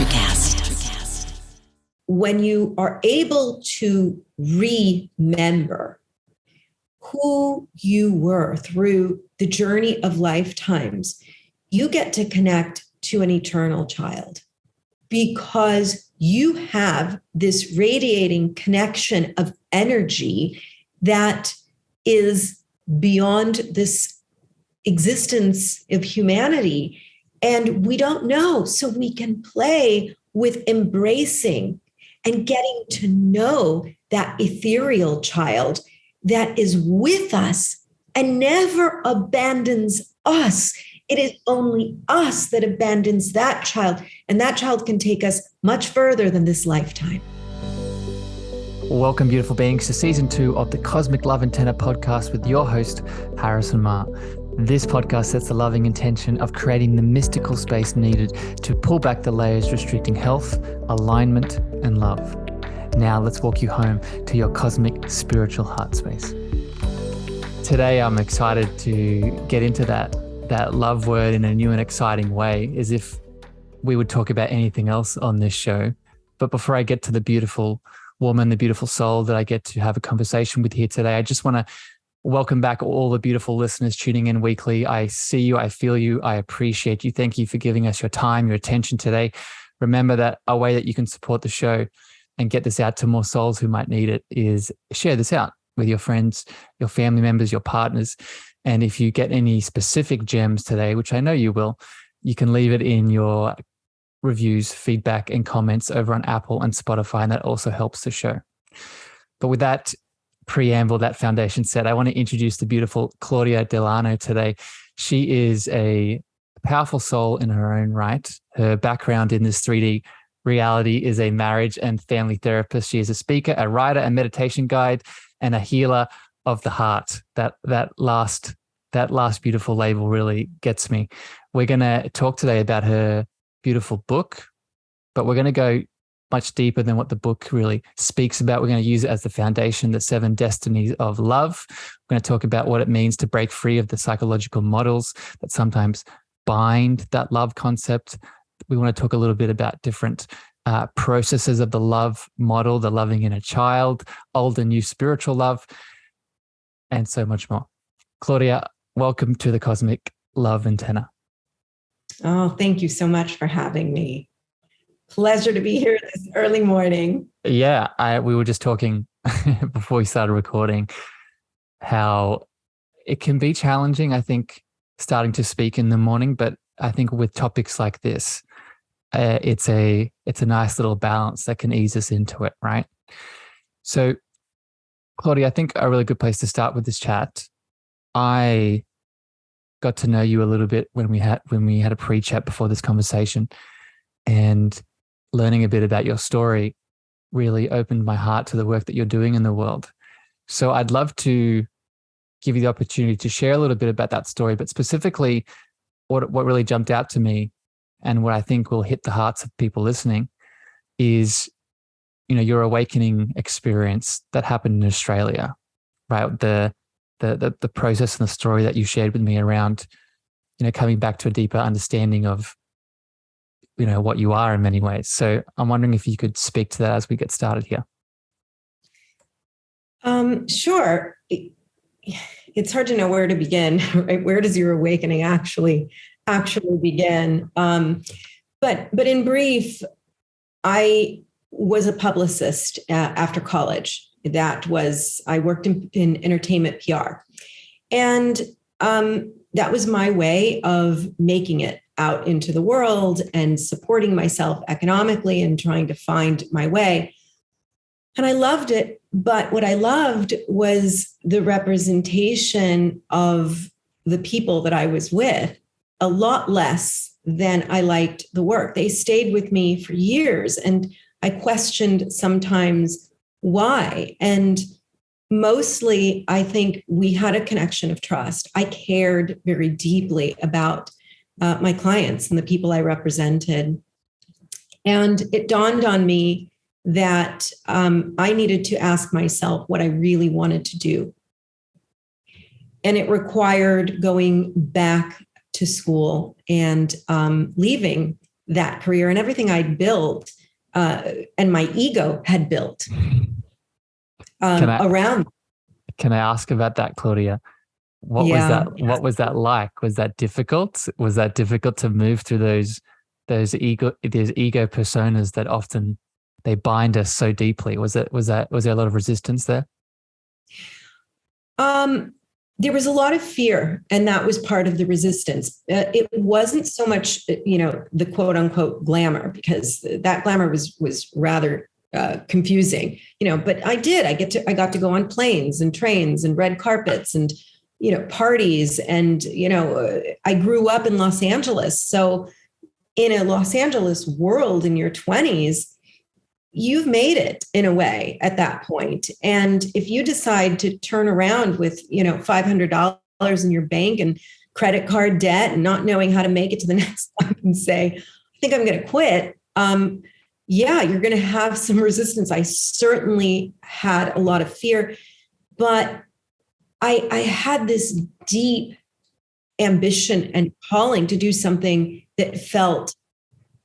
Electrocast. When you are able to remember who you were through the journey of lifetimes, you get to connect to an eternal child because you have this radiating connection of energy that is beyond this existence of humanity. And we don't know. So we can play with embracing and getting to know that ethereal child that is with us and never abandons us. It is only us that abandons that child. And that child can take us much further than this lifetime. Welcome, beautiful beings, to season 2 of the Cosmic Love Antenna podcast with your host, Harrison Ma. This podcast sets the loving intention of creating the mystical space needed to pull back the layers restricting health, alignment, and love. Now let's walk you home to your cosmic spiritual heart space. Today, I'm excited to get into that love word in a new and exciting way, as if we would talk about anything else on this show. But before I get to the beautiful woman, the beautiful soul that I get to have a conversation with here today, I just want to welcome back all the beautiful listeners tuning in weekly. I see you, I feel you, I appreciate you. Thank you for giving us your time, your attention today. Remember that a way that you can support the show and get this out to more souls who might need it is share this out with your friends, your family members, your partners. And if you get any specific gems today, which I know you will, you can leave it in your reviews, feedback, and comments over on Apple and Spotify, and that also helps the show. But with that preamble, that foundation set, I want to introduce the beautiful Claudia de Llano today. She is a powerful soul in her own right. Her background in this 3D reality is a marriage and family therapist. She is a speaker, a writer, a meditation guide, and a healer of the heart. That last beautiful label really gets me. We're going to talk today about her beautiful book, but we're going to go much deeper than what the book really speaks about. We're going to use it as the foundation, the 7 destinies of love. We're going to talk about what it means to break free of the psychological models that sometimes bind that love concept. We want to talk a little bit about different processes of the love model, the loving inner child, old and new spiritual love, and so much more. Claudia, welcome to the Cosmic Love Antenna. Oh, thank you so much for having me. Pleasure to be here this early morning. Yeah, we were just talking before we started recording how it can be challenging, I think, starting to speak in the morning. But I think with topics like this, it's a nice little balance that can ease us into it, right? So, Claudia, I think a really good place to start with this chat. I got to know you a little bit when we had a pre-chat before this conversation, and learning a bit about your story really opened my heart to the work that you're doing in the world. So I'd love to give you the opportunity to share a little bit about that story, but specifically what really jumped out to me and what I think will hit the hearts of people listening is, your awakening experience that happened in Australia, right? The process and the story that you shared with me around, coming back to a deeper understanding of what you are in many ways. So I'm wondering if you could speak to that as we get started here. Sure. It's hard to know where to begin, right? Where does your awakening actually begin? But in brief, I was a publicist after college. I worked in entertainment PR. And that was my way of making it out into the world and supporting myself economically and trying to find my way. And I loved it. But what I loved was the representation of the people that I was with a lot less than I liked the work. They stayed with me for years, and I questioned sometimes why. And mostly, I think we had a connection of trust. I cared very deeply about my clients and the people I represented. And it dawned on me that I needed to ask myself what I really wanted to do. And it required going back to school and leaving that career and everything I'd built and my ego had built around. Can I ask about that, Claudia? What was that? Yeah. What was that like? Was that difficult? Was that difficult to move through those ego personas that often they bind us so deeply? Was there a lot of resistance there? There was a lot of fear, and that was part of the resistance. It wasn't so much, the quote unquote glamour, because that glamour was rather confusing, but I got to go on planes and trains and red carpets and, parties. And, I grew up in Los Angeles. So in a Los Angeles world in your 20s, you've made it in a way at that point. And if you decide to turn around with, $500 in your bank and credit card debt and not knowing how to make it to the next stop and say, I think I'm going to quit. You're going to have some resistance. I certainly had a lot of fear, but I had this deep ambition and calling to do something that felt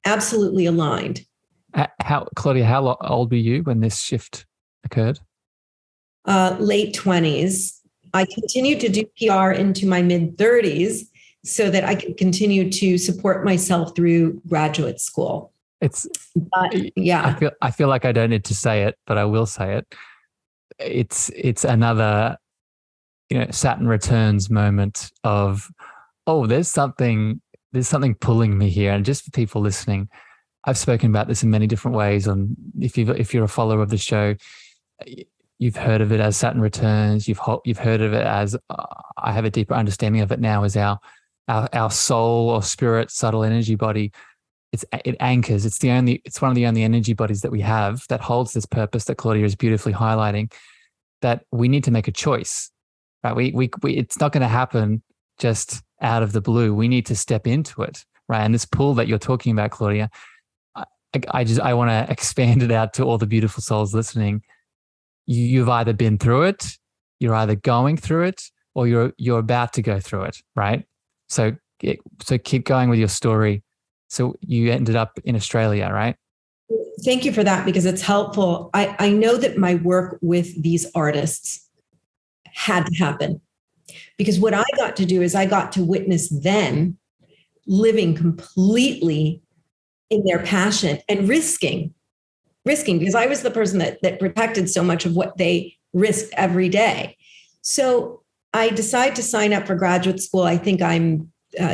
absolutely aligned. Claudia, how old were you when this shift occurred? Late 20s. I continued to do PR into my mid 30s so that I could continue to support myself through graduate school. I feel like I don't need to say it, but I will say it. It's another, Saturn returns moment of, there's something pulling me here. And just for people listening, I've spoken about this in many different ways. If you're a follower of the show, you've heard of it as Saturn returns. You've heard of it as I have a deeper understanding of it now as our soul or spirit, subtle energy body. It anchors. It's one of the only energy bodies that we have that holds this purpose that Claudia is beautifully highlighting. That we need to make a choice, right? We it's not going to happen just out of the blue. We need to step into it, right? And this pull that you're talking about, Claudia. I want to expand it out to all the beautiful souls listening. You've either been through it, you're either going through it, or you're about to go through it, right? So keep going with your story. So you ended up in Australia, right? Thank you for that, because it's helpful. I know that my work with these artists had to happen, because what I got to do is I got to witness them living completely in their passion and risking, because I was the person that protected so much of what they risked every day. So I decided to sign up for graduate school. I think I'm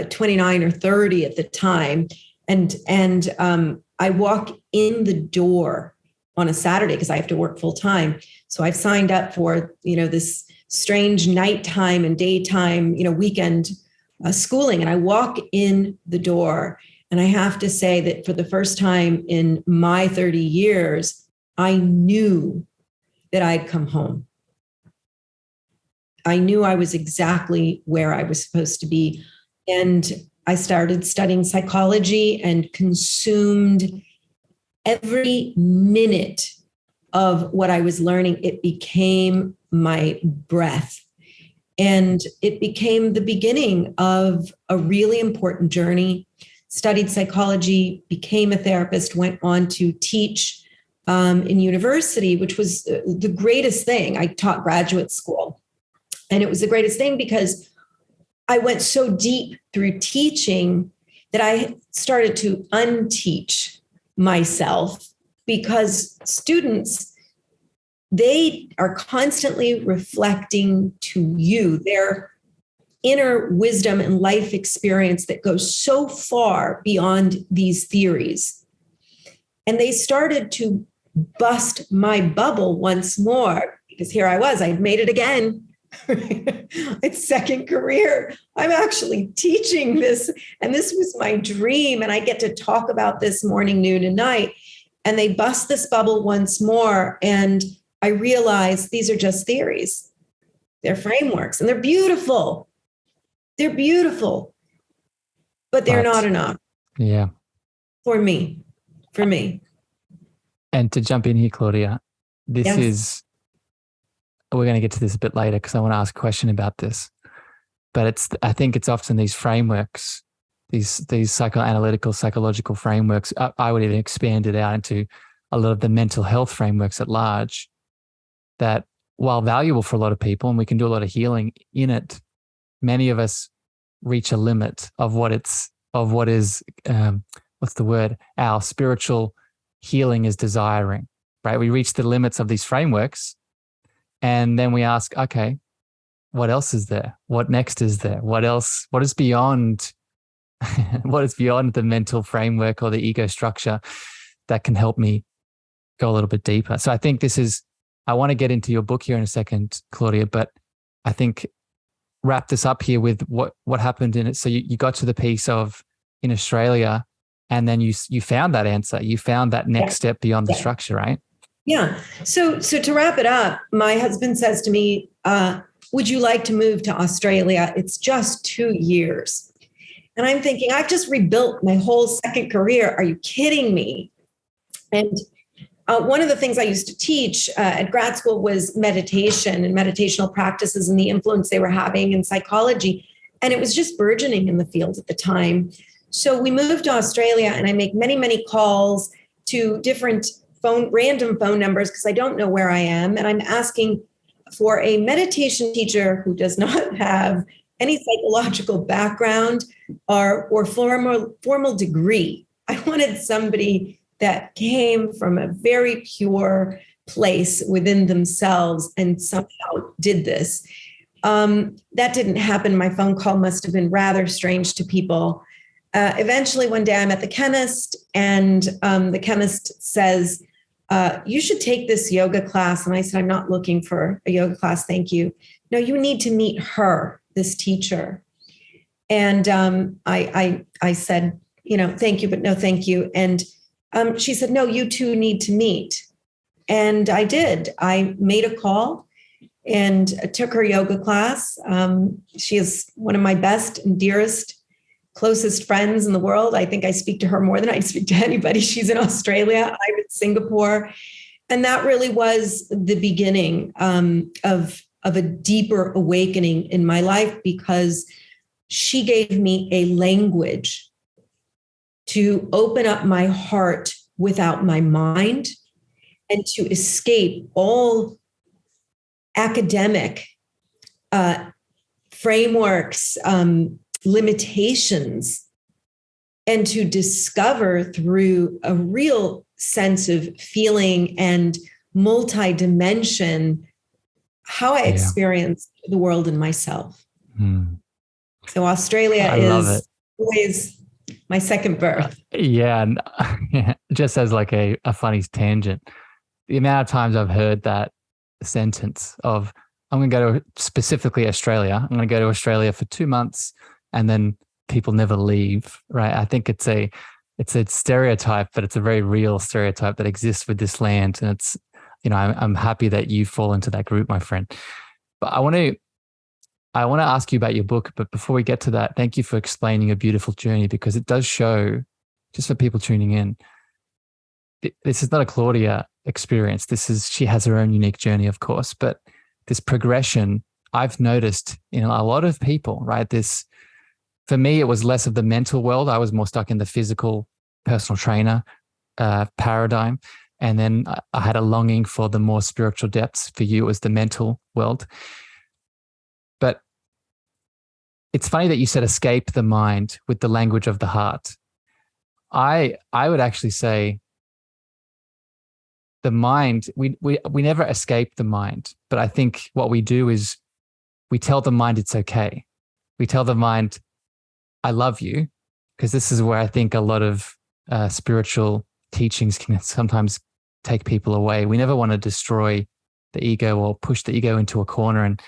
29 or 30 at the time. And I walk in the door on a Saturday because I have to work full time. So I've signed up for, this strange nighttime and daytime, weekend schooling. And I walk in the door. And I have to say that for the first time in my 30 years, I knew that I'd come home. I knew I was exactly where I was supposed to be. And I started studying psychology and consumed every minute of what I was learning. It became my breath. And it became the beginning of a really important journey. Studied psychology, became a therapist, went on to teach in university, which was the greatest thing. I taught graduate school. And it was the greatest thing because I went so deep through teaching that I started to unteach myself, because students, they are constantly reflecting to you their inner wisdom and life experience that goes so far beyond these theories. And they started to bust my bubble once more, because here I was, I'd made it again. It's second career. I'm actually teaching this. And this was my dream. And I get to talk about this morning, noon, and night. And they bust this bubble once more. And I realized these are just theories. They're frameworks, and they're beautiful. They're beautiful, but they're not enough. Yeah. For me. And to jump in here, Claudia, we're going to get to this a bit later because I want to ask a question about this. But I think it's often these frameworks these psychoanalytical, psychological frameworks. I would even expand it out into a lot of the mental health frameworks at large that, while valuable for a lot of people, and we can do a lot of healing in it, many of us reach a limit of what is what's the word? Our spiritual healing is desiring, right? We reach the limits of these frameworks, and then we ask, okay, what else is there? What next is there? What else? What is beyond? What is beyond the mental framework or the ego structure that can help me go a little bit deeper? So I think I want to get into your book here in a second, Claudia, but I think wrap this up here with what happened in it. So you got to the piece of in Australia, and then you found that answer. You found that next step beyond the structure, right? Yeah. So to wrap it up, my husband says to me, would you like to move to Australia? It's just 2 years. And I'm thinking, I've just rebuilt my whole second career. Are you kidding me? And one of the things I used to teach at grad school was meditation and meditational practices and the influence they were having in psychology. And it was just burgeoning in the field at the time. So we moved to Australia, and I make many, many calls to different random phone numbers because I don't know where I am. And I'm asking for a meditation teacher who does not have any psychological background or formal degree. I wanted somebody that came from a very pure place within themselves and somehow did this. That didn't happen. My phone call must have been rather strange to people. Eventually, one day I'm at the chemist, and the chemist says, you should take this yoga class. And I said, I'm not looking for a yoga class. Thank you. No, you need to meet her, this teacher. And I said, thank you, but no, thank you. And she said, no, you two need to meet. And I did. I made a call and took her yoga class. She is one of my best and dearest, closest friends in the world. I think I speak to her more than I speak to anybody. She's in Australia. I'm in Singapore. And that really was the beginning of a deeper awakening in my life, because she gave me a language to open up my heart without my mind and to escape all academic frameworks, limitations, and to discover through a real sense of feeling and multi-dimension how I experience the world and myself. So Australia is always my second birth. And just as like a funny tangent, the amount of times I've heard that sentence of, I'm going to go to specifically Australia. I'm going to go to Australia for 2 months, and then people never leave, right? I think it's a stereotype, but it's a very real stereotype that exists with this land. And it's, I'm happy that you fall into that group, my friend. But I want to ask you about your book. But before we get to that, thank you for explaining a beautiful journey, because it does show, just for people tuning in, this is not a Claudia experience. She has her own unique journey, of course, but this progression I've noticed in a lot of people, right? For me, it was less of the mental world. I was more stuck in the physical personal trainer paradigm. And then I had a longing for the more spiritual depths. For you, it was the mental world. But it's funny that you said escape the mind with the language of the heart. I would actually say the mind, we never escape the mind. But I think what we do is we tell the mind it's okay. We tell the mind, I love you, because this is where I think a lot of spiritual teachings can sometimes take people away. We never want to destroy the ego or push the ego into a corner and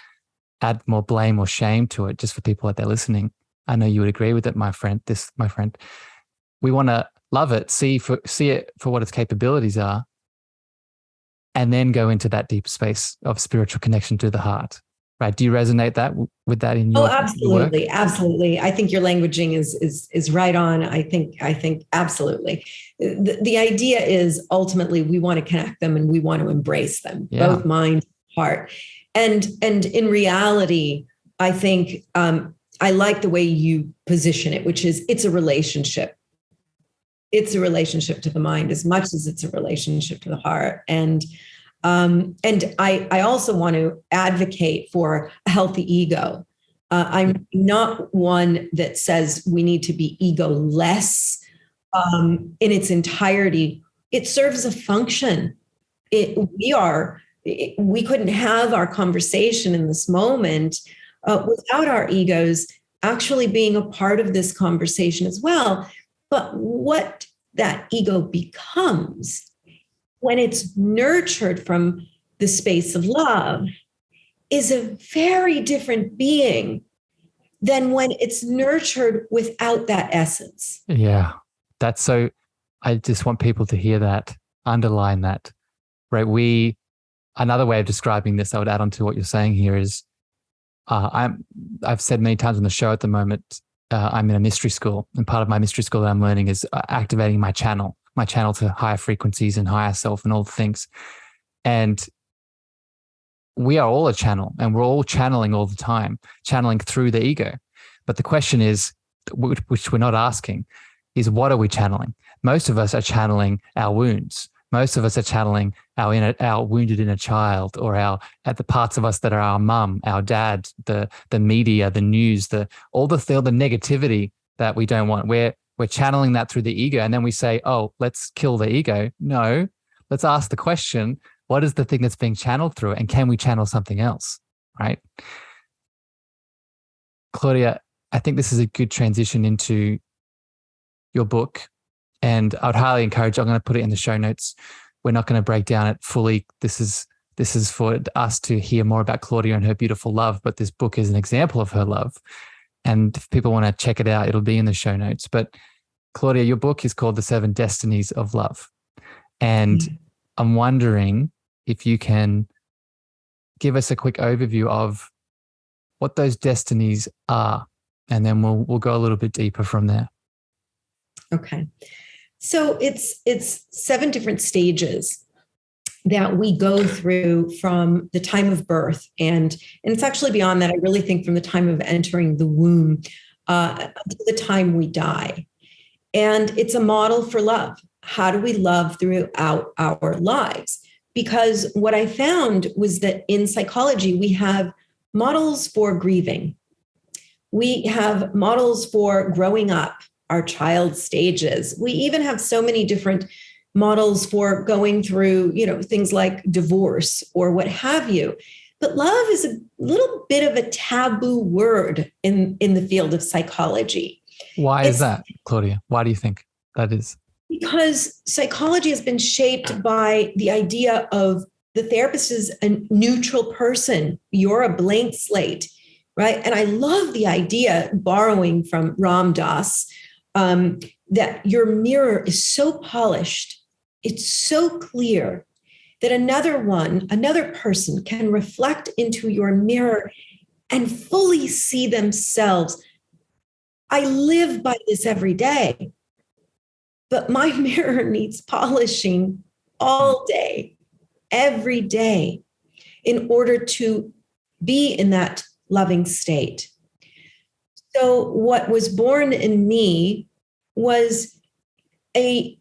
add more blame or shame to it, just for people out there listening. I know you would agree with it, my friend. We want to love it, see it for what its capabilities are, and then go into that deep space of spiritual connection to the heart. Right? Do you resonate with that in your absolutely, work? Absolutely. I think your languaging is right on. I think absolutely. The idea is ultimately we want to connect them and we want to embrace them, both mind, heart, and in reality, I think I like the way you position it, which is it's a relationship. It's a relationship to the mind as much as it's a relationship to the heart. And I also want to advocate for a healthy ego. I'm not one that says we need to be ego-less in its entirety. It serves a function. We couldn't have our conversation in this moment without our egos actually being a part of this conversation as well. But what that ego becomes when it's nurtured from the space of love is a very different being than when it's nurtured without that essence. Yeah, that's so, I just want people to hear that, underline that, right? Another way of describing this, I would add on to what you're saying here is, I've said many times on the show at the moment, I'm in a mystery school, and part of my mystery school that I'm learning is activating my channel to higher frequencies and higher self and all the things. And we are all a channel, and we're all channeling all the time, channeling through the ego. But the question is, which we're not asking, is what are we channeling? Most of us are channeling our wounds. Most of us are channeling our wounded inner child, or at the parts of us that are our mum, our dad, the media, the news, all the negativity that we don't want. We're channeling that through the ego, and then we say, "Oh, let's kill the ego." No, let's ask the question: what is the thing that's being channeled through it, and can we channel something else? Right, Claudia, I think this is a good transition into your book. And I would highly encourage, I'm going to put it in the show notes. We're not going to break down it fully. This is for us to hear more about Claudia and her beautiful love, but this book is an example of her love. And if people want to check it out, it'll be in the show notes. But Claudia, your book is called The 7 Destinies of Love. And I'm wondering if you can give us a quick overview of what those destinies are, and then we'll go a little bit deeper from there. Okay. So it's 7 different stages that we go through from the time of birth. And it's actually beyond that. I really think from the time of entering the womb to the time we die. And it's a model for love. How do we love throughout our lives? Because what I found was that in psychology, we have models for grieving. We have models for growing up, our child stages. We even have so many different models for going through, things like divorce or what have you. But love is a little bit of a taboo word in the field of psychology. Why is that, Claudia? Why do you think that is? Because psychology has been shaped by the idea of the therapist is a neutral person. You're a blank slate, right? And I love the idea, borrowing from Ram Dass, that your mirror is so polished, it's so clear that another person can reflect into your mirror and fully see themselves. I live by this every day, but my mirror needs polishing all day, every day, in order to be in that loving state. So what was born in me was a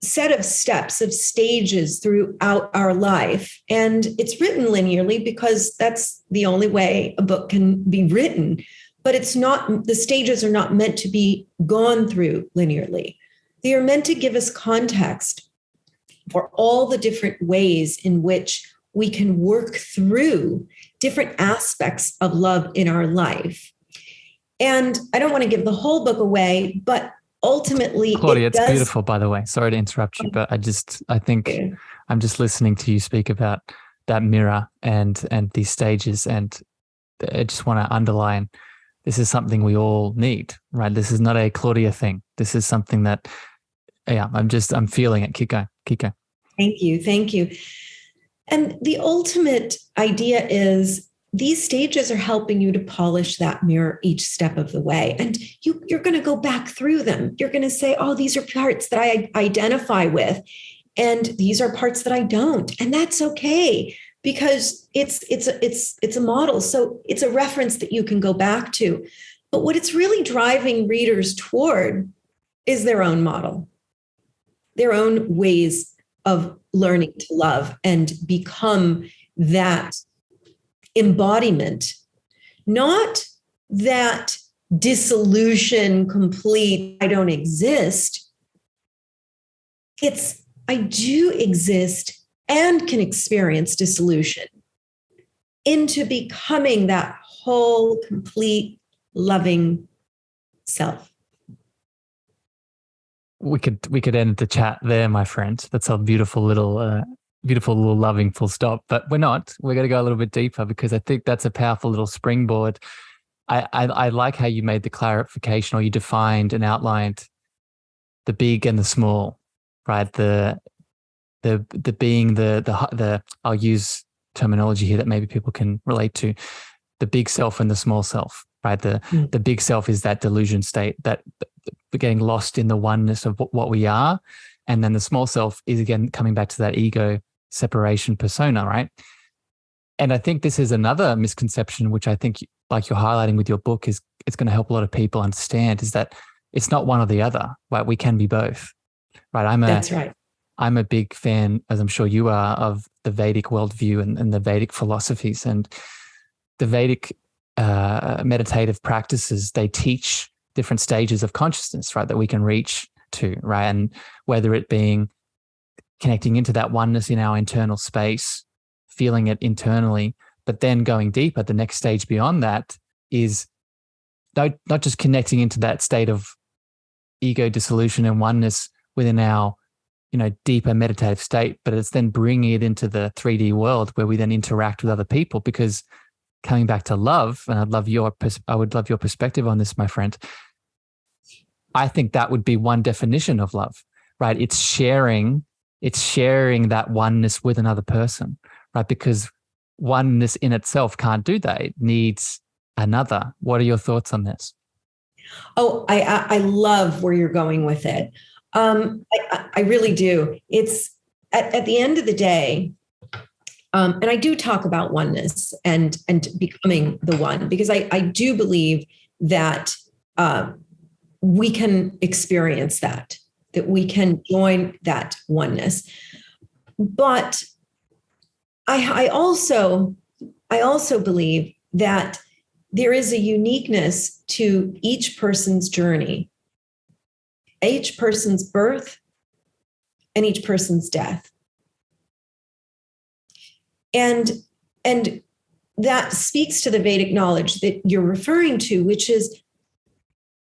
set of steps, of stages throughout our life. And it's written linearly because that's the only way a book can be written. But the stages are not meant to be gone through linearly. They are meant to give us context for all the different ways in which we can work through different aspects of love in our life. And I don't want to give the whole book away, but ultimately, Claudia, it's beautiful, by the way. Sorry to interrupt you, but I think I'm just listening to you speak about that mirror and these stages, and I just want to underline, this is something we all need, right? This is not a Claudia thing. This is something that, I'm feeling it. Keep going. Thank you. And the ultimate idea is these stages are helping you to polish that mirror each step of the way. And you're going to go back through them. You're going to say, oh, these are parts that I identify with, and these are parts that I don't. And that's okay, because it's a model. So it's a reference that you can go back to. But what it's really driving readers toward is their own model, their own ways of learning to love and become that embodiment, not that dissolution, complete, I don't exist. It's I do exist and can experience dissolution into becoming that whole, complete, loving self. We could end the chat there, my friend. That's a beautiful little loving full stop. But we're not. We're going to go a little bit deeper because I think that's a powerful little springboard. I like how you made the clarification, or you defined and outlined the big and the small, right? The being the I'll use terminology here that maybe people can relate to, the big self and the small self, right? The big self is that delusion state, that we're getting lost in the oneness of what we are. And then the small self is, again, coming back to that ego separation persona, right? And I think this is another misconception, which I think, like you're highlighting with your book, is it's going to help a lot of people understand, is that it's not one or the other, right? We can be both, right? That's right. I'm a big fan, as I'm sure you are, of the Vedic worldview and the Vedic philosophies. And the Vedic meditative practices, they teach different stages of consciousness, right, that we can reach to, right? And whether it being connecting into that oneness in our internal space, feeling it internally, but then going deeper, the next stage beyond that is not just connecting into that state of ego dissolution and oneness within our, deeper meditative state, but it's then bringing it into the 3D world where we then interact with other people. Because coming back to love, and I would love your perspective on this, my friend. I think that would be one definition of love, right? It's sharing that oneness with another person, right? Because oneness in itself can't do that. It needs another. What are your thoughts on this? Oh, I love where you're going with it. I really do. It's at the end of the day, and I do talk about oneness and becoming the one, because I do believe that we can experience that we can join that oneness. But I also believe that there is a uniqueness to each person's journey, each person's birth, and each person's death. And that speaks to the Vedic knowledge that you're referring to, which is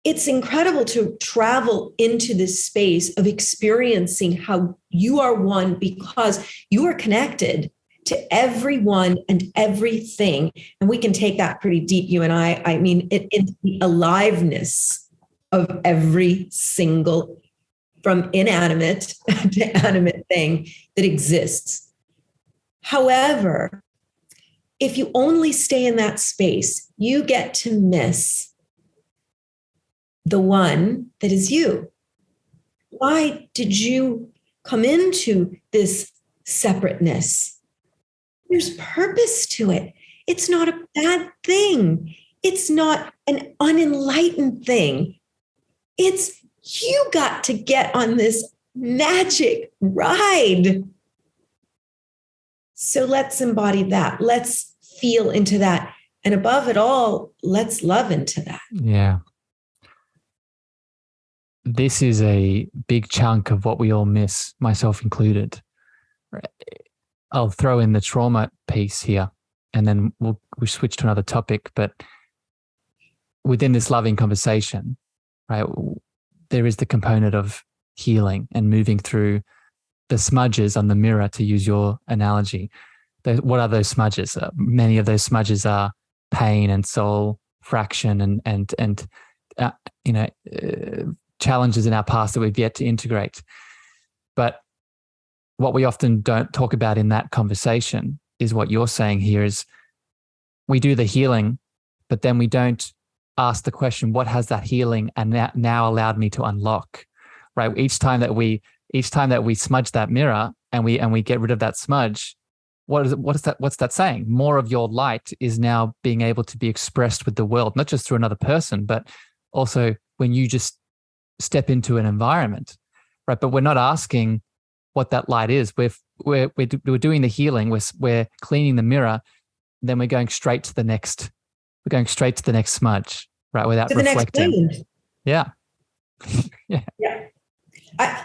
it's incredible to travel into this space of experiencing how you are one because you are connected to everyone and everything. And we can take that pretty deep, you and I mean, into the aliveness of every single, from inanimate to animate thing that exists. However, if you only stay in that space, you get to miss the one that is you. Why did you come into this separateness? There's purpose to it. It's not a bad thing. It's not an unenlightened thing. It's you got to get on this magic ride. So let's embody that. Let's feel into that. And above it all, let's love into that. Yeah. This is a big chunk of what we all miss, myself included. I'll throw in the trauma piece here, and then we'll switch to another topic. But within this loving conversation, right, there is the component of healing and moving through the smudges on the mirror, to use your analogy. What are those smudges? Many of those smudges are pain and soul fraction and challenges in our past that we've yet to integrate. But what we often don't talk about in that conversation is what you're saying here is we do the healing, but then we don't ask the question, what has that healing and now allowed me to unlock, right? Each time that we smudge that mirror and we get rid of that smudge, what's that saying? More of your light is now being able to be expressed with the world, not just through another person, but also when you just step into an environment, right? But we're not asking what that light is. We're doing the healing. We're cleaning the mirror. Then we're going straight to the next. We're going straight to the next smudge, right? Without To the reflecting. next wound. Yeah. Yeah.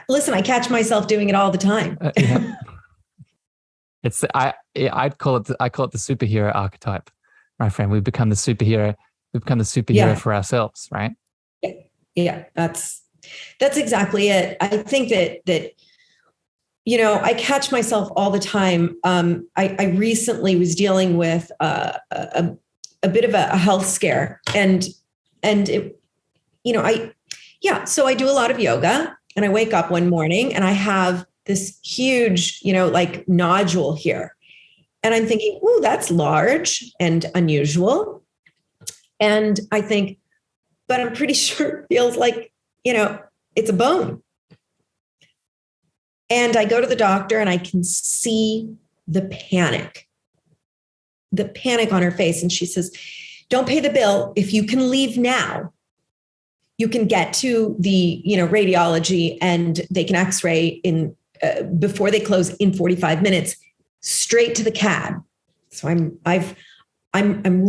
Listen, I catch myself doing it all the time. Yeah. I'd call it the superhero archetype, my friend. We've become the superhero. We've become the superhero for ourselves, right? Yeah, that's exactly it. I think that I catch myself all the time. I recently was dealing with a bit of a health scare, and it, so I do a lot of yoga, and I wake up one morning and I have this huge, like nodule here. And I'm thinking, ooh, that's large and unusual. And I think, but I'm pretty sure it feels like, it's a bone. And I go to the doctor and I can see the panic on her face. And she says, don't pay the bill. If you can leave now, you can get to the, radiology, and they can x-ray in before they close in 45 minutes, straight to the cab. So I'm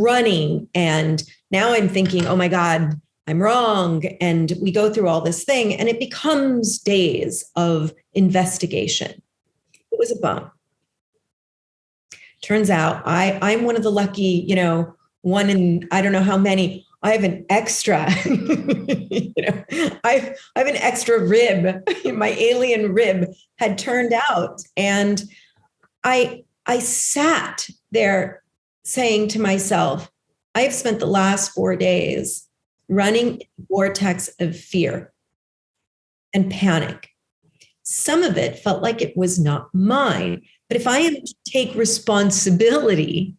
running, and now I'm thinking, oh my God, I'm wrong. And we go through all this thing, and it becomes days of investigation. It was a bone. Turns out I'm one of the lucky, one in, I don't know how many. I have an extra, I have an extra rib. My alien rib had turned out. And I sat there saying to myself, I have spent the last 4 days running in a vortex of fear and panic. Some of it felt like it was not mine. But if I am to take responsibility,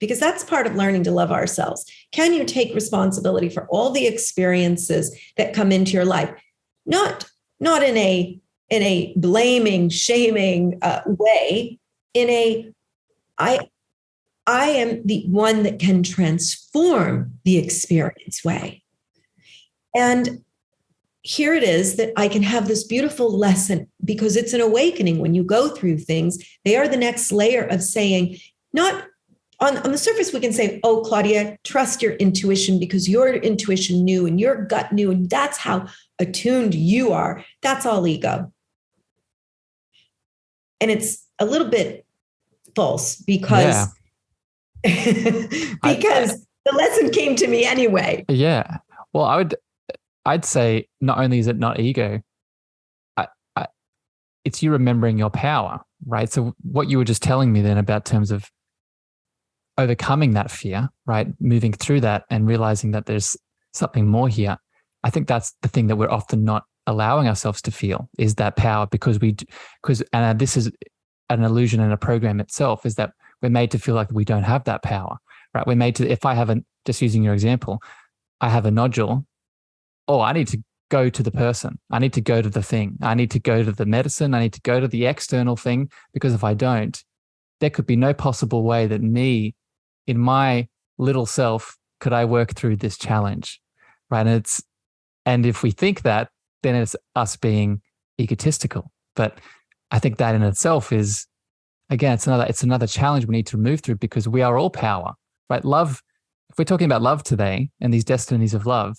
because that's part of learning to love ourselves. Can you take responsibility for all the experiences that come into your life? Not in a blaming, shaming way. I am the one that can transform the experience way. And here it is that I can have this beautiful lesson, because it's an awakening. When you go through things, they are the next layer of saying, not on the surface, we can say, oh, Claudia, trust your intuition, because your intuition knew and your gut knew, and that's how attuned you are. That's all ego. And it's a little bit false, because, because the lesson came to me anyway. Yeah. Well, I'd say not only is it not ego, it's you remembering your power, right? So what you were just telling me then about terms of overcoming that fear, right? Moving through that and realizing that there's something more here. I think that's the thing that we're often not allowing ourselves to feel, is that power, because this is an illusion and a program itself, is that we're made to feel like we don't have that power, right? We're made to, if I haven't, just using your example, I have a nodule, I need to go to the person. I need to go to the thing. I need to go to the medicine. I need to go to the external thing, because if I don't, there could be no possible way that me, in my little self, could I work through this challenge, right? And if we think that, then it's us being egotistical. But I think that in itself is, again, it's another challenge we need to move through, because we are all power, right? Love, if we're talking about love today and these destinies of love,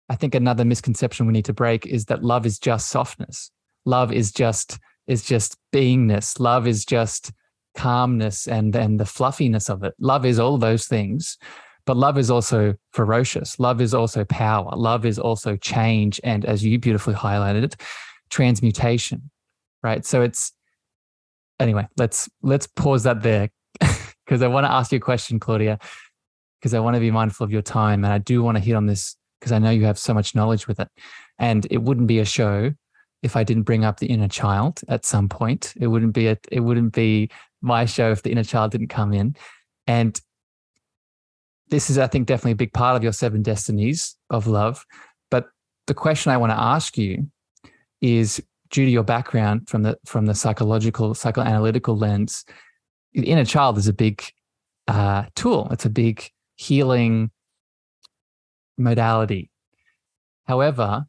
I think another misconception we need to break is that love is just softness. Love is just beingness. Love is just calmness and the fluffiness of it. Love is all those things, but love is also ferocious. Love is also power. Love is also change. And as you beautifully highlighted it, transmutation, right? So anyway, let's pause that there, because I want to ask you a question, Claudia, because I want to be mindful of your time. And I do want to hit on this, because I know you have so much knowledge with it. And it wouldn't be a show if I didn't bring up the inner child at some point. It wouldn't be my show if the inner child didn't come in. And this is, I think, definitely a big part of your 7 destinies of love. But the question I want to ask you is, due to your background from the psychological, psychoanalytical lens, the inner child is a big tool. It's a big healing modality. However,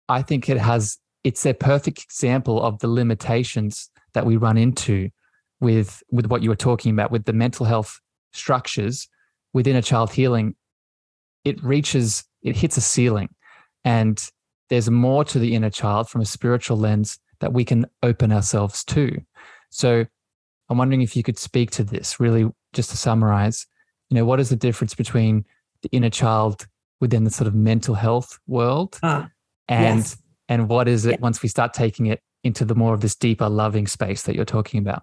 I think it's a perfect example of the limitations that we run into with what you were talking about, with the mental health structures within a child healing. It hits a ceiling, and there's more to the inner child from a spiritual lens that we can open ourselves to. So I'm wondering if you could speak to this, really, just to summarize, what is the difference between the inner child within the sort of mental health world and what is it once we start taking it into the more of this deeper loving space that you're talking about?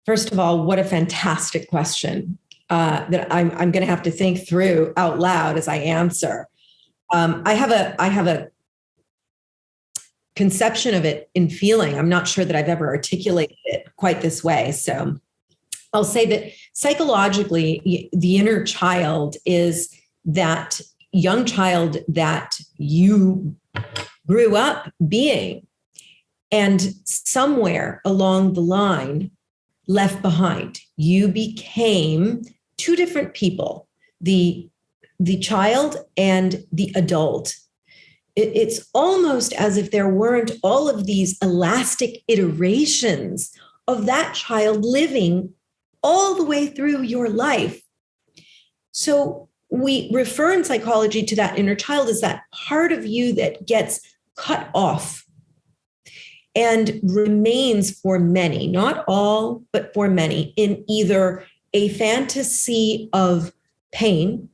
First of all, what a fantastic question that I'm going to have to think through out loud as I answer. I have a conception of it in feeling. I'm not sure that I've ever articulated it quite this way. So I'll say that psychologically, the inner child is that young child that you grew up being and somewhere along the line left behind. You became two different people, the child and the adult. It's almost as if there weren't all of these elastic iterations of that child living all the way through your life. So we refer in psychology to that inner child as that part of you that gets cut off and remains for many, not all, but for many, in either a fantasy of pain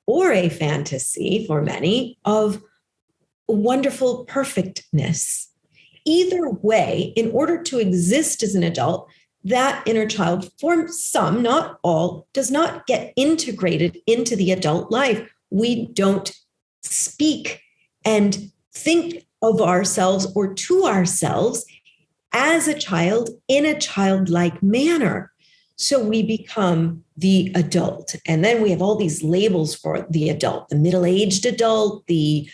or a fantasy for many of wonderful perfectness. Either way, in order to exist as an adult, that inner child, for some, not all, does not get integrated into the adult life. We don't speak and think of ourselves or to ourselves as a child in a childlike manner. So we become the adult. And then we have all these labels for the adult, the middle-aged adult, the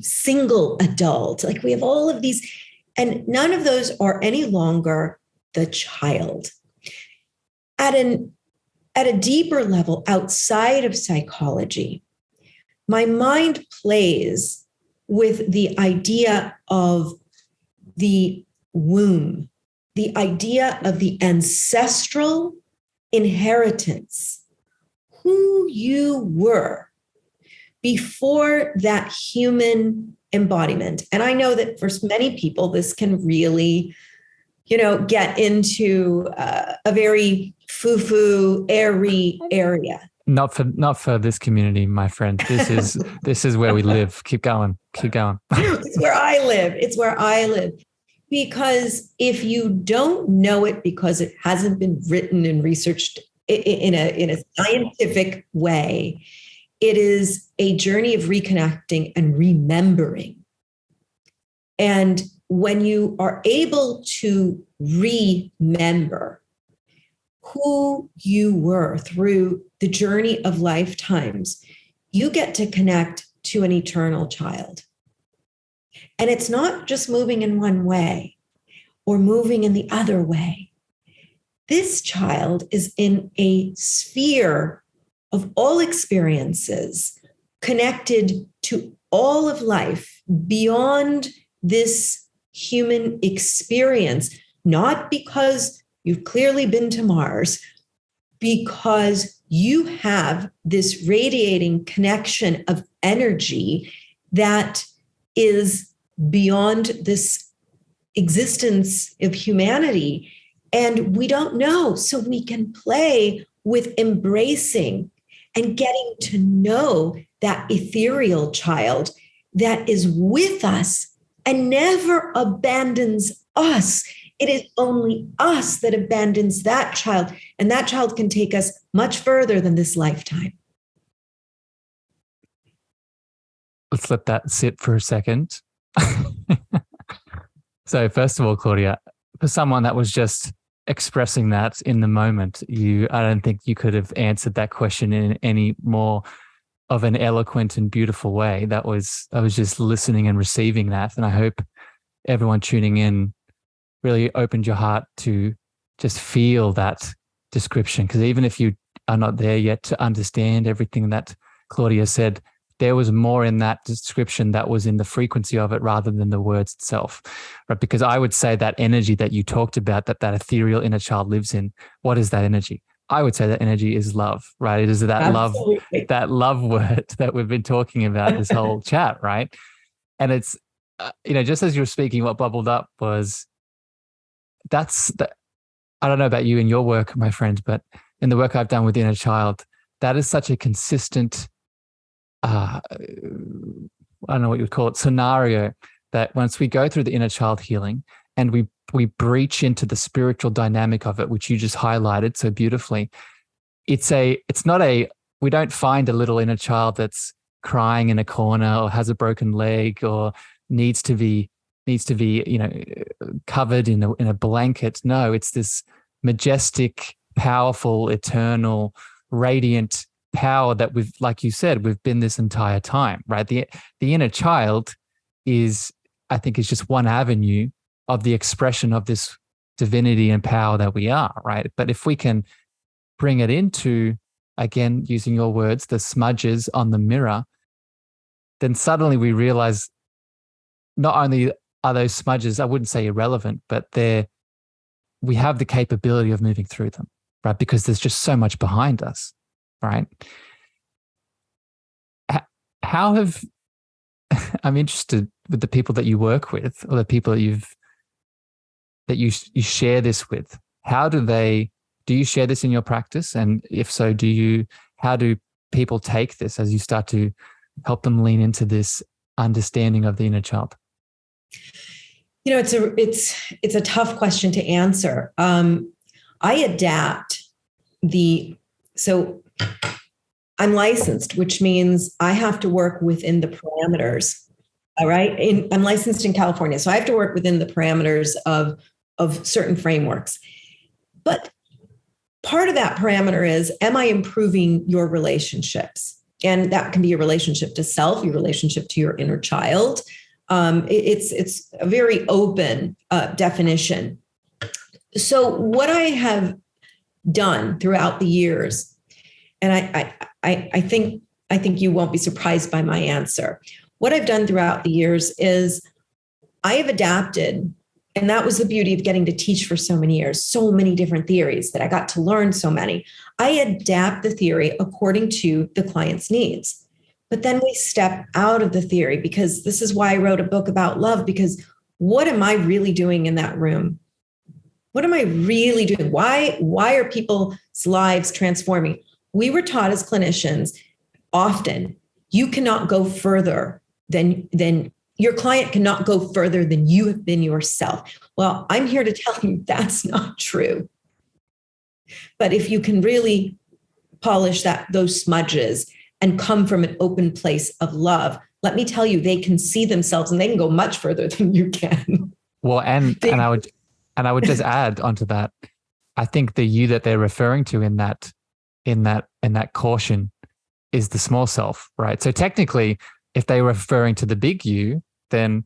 single adult. Like we have all of these, and none of those are any longer the child. At a deeper level outside of psychology, my mind plays with the idea of the womb, the idea of the ancestral inheritance, who you were before that human embodiment. And I know that for many people, this can really, get into a very foo-foo, airy area. Not for this community, my friend. This is where we live. Keep going. It's where I live. Because if you don't know it because it hasn't been written and researched in a scientific way, it is a journey of reconnecting and remembering. And when you are able to remember who you were through the journey of lifetimes, you get to connect to an eternal child. And it's not just moving in one way or moving in the other way. This child is in a sphere of all experiences connected to all of life beyond this human experience, not because you've clearly been to Mars, because you have this radiating connection of energy that is beyond this existence of humanity. And we don't know. So we can play with embracing and getting to know that ethereal child that is with us and never abandons us. It is only us that abandons that child. And that child can take us much further than this lifetime. Let's let that sit for a second. So first of all, Claudia, for someone that was just expressing that in the moment, I don't think you could have answered that question in any more of an eloquent and beautiful way. I was just listening and receiving that. And I hope everyone tuning in really opened your heart to just feel that description. Because even if you are not there yet to understand everything that Claudia said, there was more in that description that was in the frequency of it rather than the words itself, right? Because I would say that energy that you talked about, that ethereal inner child lives in, what is that energy? I would say that energy is love, right? It is that Absolutely. love word that we've been talking about this whole chat, right? And it's, just as you were speaking, what bubbled up was I don't know about you in your work, my friends, but in the work I've done with inner child, that is such a consistent, I don't know what you would call it, scenario, that once we go through the inner child healing and we breach into the spiritual dynamic of it, which you just highlighted so beautifully, we don't find a little inner child that's crying in a corner or has a broken leg or needs to be covered in a blanket. No, it's this majestic, powerful, eternal, radiant power that we've, like you said, we've been this entire time, right? The inner child is just one avenue of the expression of this divinity and power that we are, right? But if we can bring it into, again, using your words, the smudges on the mirror, then suddenly we realize not only are those smudges, I wouldn't say irrelevant, but we have the capability of moving through them, right? Because there's just so much behind us, right? I'm interested with the people that you work with or the people that you share this with. Do you share this in your practice? And if so, how do people take this as you start to help them lean into this understanding of the inner child? It's a tough question to answer. I adapt so I'm licensed, which means I have to work within the parameters. All right. I'm licensed in California, so I have to work within the parameters of certain frameworks. But part of that parameter is, am I improving your relationships? And that can be your relationship to self, your relationship to your inner child. It's a very open definition. So what I have done throughout the years, and I think you won't be surprised by my answer. What I've done throughout the years is I have adapted, and that was the beauty of getting to teach for so many years, so many different theories that I got to learn so many. I adapt the theory according to the client's needs. But then we step out of the theory, because this is why I wrote a book about love, because what am I really doing in that room? What am I really doing? Why are people's lives transforming? We were taught as clinicians often, you cannot go further than your client cannot go further than you have been yourself. Well, I'm here to tell you that's not true. But if you can really polish those smudges and come from an open place of love, let me tell you, they can see themselves and they can go much further than you can. Well, and I would just add onto that, I think the you that they're referring to in that caution is the small self, right? So technically, if they were referring to the big you, then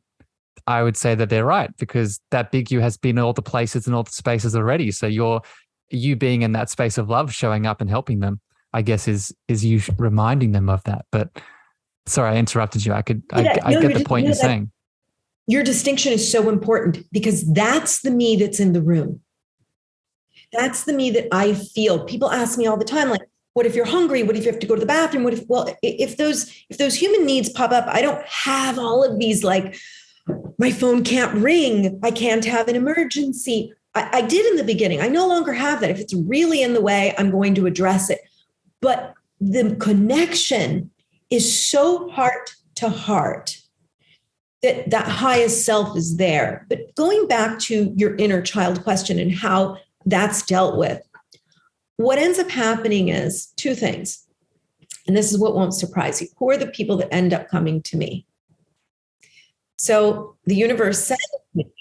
I would say that they're right, because that big you has been in all the places and all the spaces already. So you being in that space of love, showing up and helping them, I guess is you reminding them of that. But sorry, I interrupted you. I get the point you're saying. Your distinction is so important, because that's the me that's in the room. That's the me that I feel. People ask me all the time, like, what if you're hungry? What if you have to go to the bathroom? If those human needs pop up, I don't have all of these, like, my phone can't ring, I can't have an emergency. I did in the beginning. I no longer have that. If it's really in the way, I'm going to address it. But the connection is so heart to heart that highest self is there. But going back to your inner child question and how that's dealt with, what ends up happening is two things. And this is what won't surprise you. Who are the people that end up coming to me? So the universe sends me.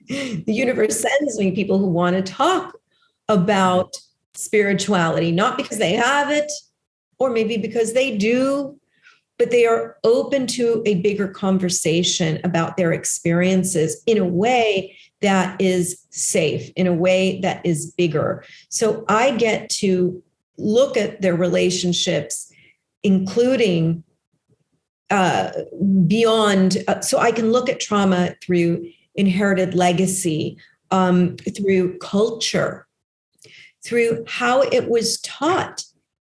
The universe sends me people who want to talk about spirituality, not because they have it, or maybe because they do, but they are open to a bigger conversation about their experiences in a way that is safe, in a way that is bigger. So I get to look at their relationships, including beyond, so I can look at trauma through inherited legacy, through culture, through how it was taught.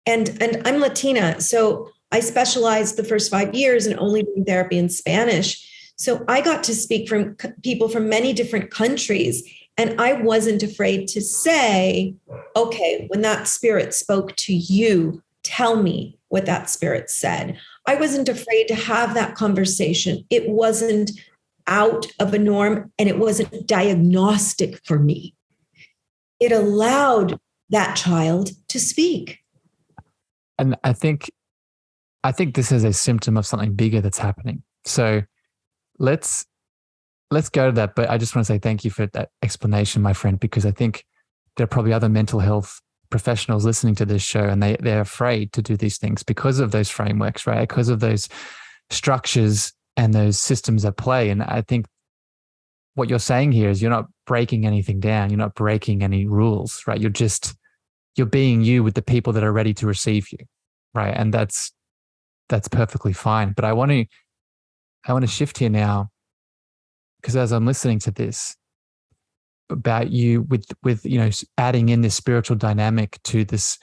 And I'm Latina, so I specialized the first 5 years in only doing therapy in Spanish. So I got to speak from people from many different countries. And I wasn't afraid to say, okay, when that spirit spoke to you, tell me what that spirit said. I wasn't afraid to have that conversation. It wasn't out of a norm, and it wasn't diagnostic for me. It allowed that child to speak. And I think this is a symptom of something bigger that's happening. So let's go to that. But I just want to say thank you for that explanation, my friend, because I think there are probably other mental health professionals listening to this show, and they're afraid to do these things because of those frameworks, right? Because of those structures and those systems at play. And I think what you're saying here is you're not breaking anything down. You're not breaking any rules, right? You're being you with the people that are ready to receive you, right? And that's perfectly fine. But I want to shift here now, because as I'm listening to this about you with adding in this spiritual dynamic to this,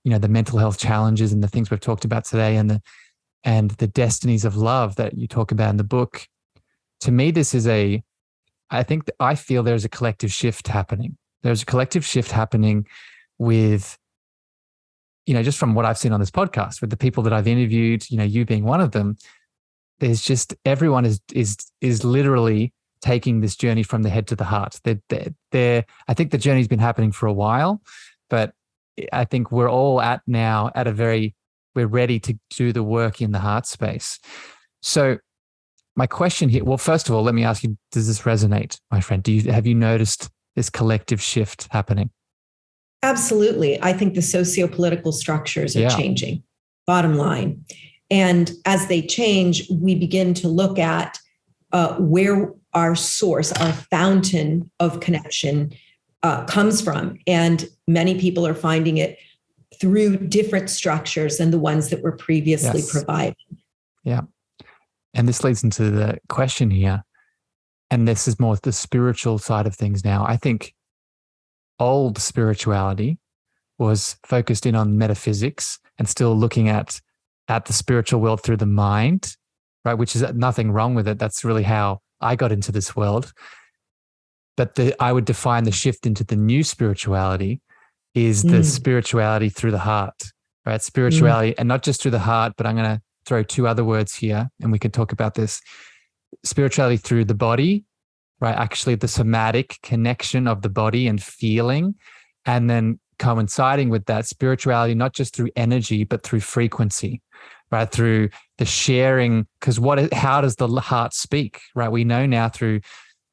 the mental health challenges and the things we've talked about today, and the destinies of love that you talk about in the book. To me, this is I feel there's a collective shift happening. There's a collective shift happening with, just from what I've seen on this podcast, with the people that I've interviewed, you being one of them. There's just, everyone is literally taking this journey from the head to the heart. I think the journey's been happening for a while, but I think we're all we're ready to do the work in the heart space. So my question here, well, first of all, let me ask you, does this resonate, my friend? Have you noticed this collective shift happening? Absolutely. I think the socio-political structures are changing, bottom line. And as they change, we begin to look at where our source, our fountain of connection comes from. And many people are finding it through different structures than the ones that were previously provided. Yeah. And this leads into the question here. And this is more the spiritual side of things now. I think old spirituality was focused in on metaphysics and still looking at the spiritual world through the mind, right? Which is nothing wrong with it. That's really how I got into this world. But I would define the shift into the new spirituality is the spirituality through the heart, right? Spirituality, and not just through the heart, but I'm going to throw two other words here and we can talk about this. Spirituality through the body, right? Actually, the somatic connection of the body and feeling, and then coinciding with that, spirituality, not just through energy, but through frequency, right? Through the sharing, because how does the heart speak, right? We know now through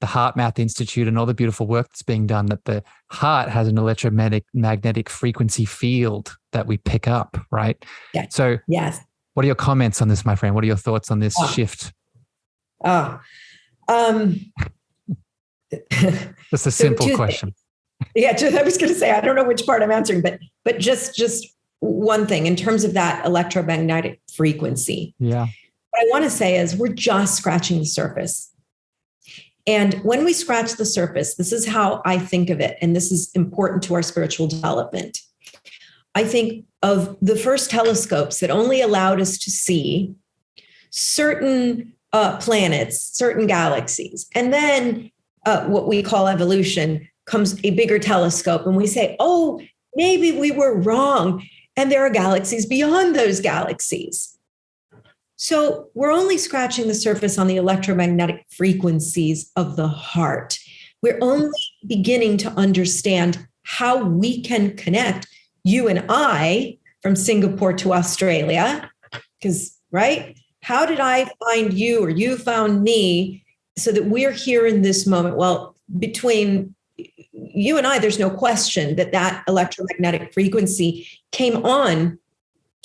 the Heart Math Institute and all the beautiful work that's being done that the heart has an electromagnetic frequency field that we pick up, right? Yes. So yes. What are your comments on this, my friend? What are your thoughts on this shift? Just a simple question. Yeah, I was going to say, I don't know which part I'm answering, but just one thing in terms of that electromagnetic frequency. Yeah. What I want to say is we're just scratching the surface. And when we scratch the surface, this is how I think of it. And this is important to our spiritual development. I think of the first telescopes that only allowed us to see certain planets, certain galaxies. And then what we call evolution comes a bigger telescope. And we say, oh, maybe we were wrong. And there are galaxies beyond those galaxies. So we're only scratching the surface on the electromagnetic frequencies of the heart. We're only beginning to understand how we can connect, you and I, from Singapore to Australia, because, right? How did I find you or you found me so that we're here in this moment? Well, between you and I, there's no question that electromagnetic frequency came on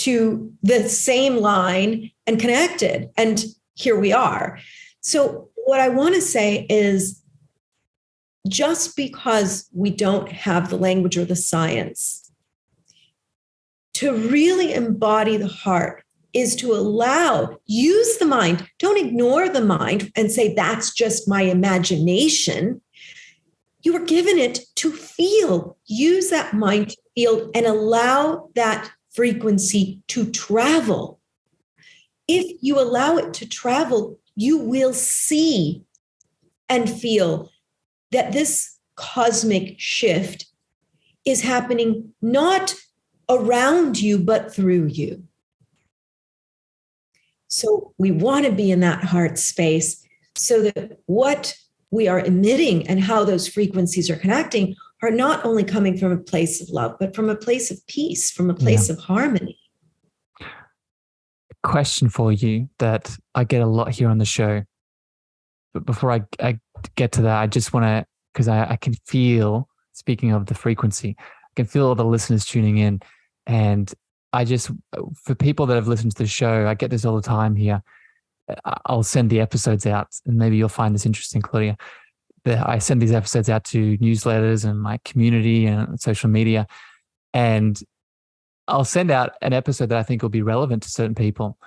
to the same line and connected. And here we are. So what I want to say is, just because we don't have the language or the science, to really embody the heart is to use the mind. Don't ignore the mind and say, that's just my imagination. You were given it to feel. Use that mind to feel and allow that frequency to travel. If you allow it to travel, you will see and feel that this cosmic shift is happening not around you, but through you. So we want to be in that heart space so that what we are emitting and how those frequencies are connecting are not only coming from a place of love, but from a place of peace, from a place of harmony. Question for you that I get a lot here on the show. But before I get to that, I just want to, because I can feel, speaking of the frequency, I can feel all the listeners tuning in. And for people that have listened to the show, I get this all the time here. I'll send the episodes out, and maybe you'll find this interesting, Claudia. I send these episodes out to newsletters and my community and social media. And I'll send out an episode that I think will be relevant to certain people,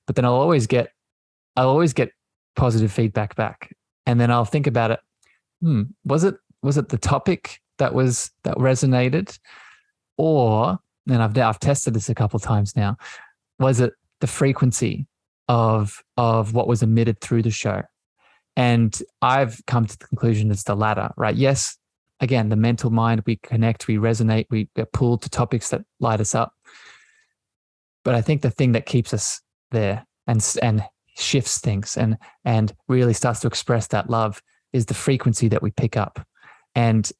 but then I'll always get positive feedback back. And then I'll think about it. Was it the topic that resonated, or, and I've tested this a couple of times now, was it the frequency of what was emitted through the show? And I've come to the conclusion it's the latter, right? Yes, again, the mental mind, we connect, we resonate, we get pulled to topics that light us up. But I think the thing that keeps us there and shifts things and really starts to express that love is the frequency that we pick up. And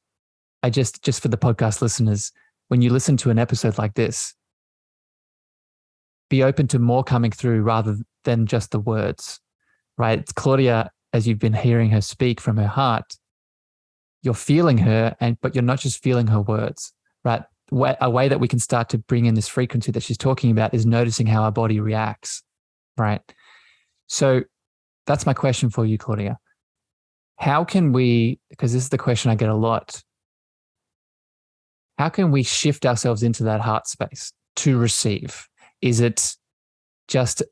I just for the podcast listeners, when you listen to an episode like this, be open to more coming through rather than just the words, right? It's Claudia, as you've been hearing her speak from her heart, you're feeling her, but you're not just feeling her words, right? A way that we can start to bring in this frequency that she's talking about is noticing how our body reacts, right? So that's my question for you, Claudia. How can we, because this is the question I get a lot, how can we shift ourselves into that heart space to receive? Is it just,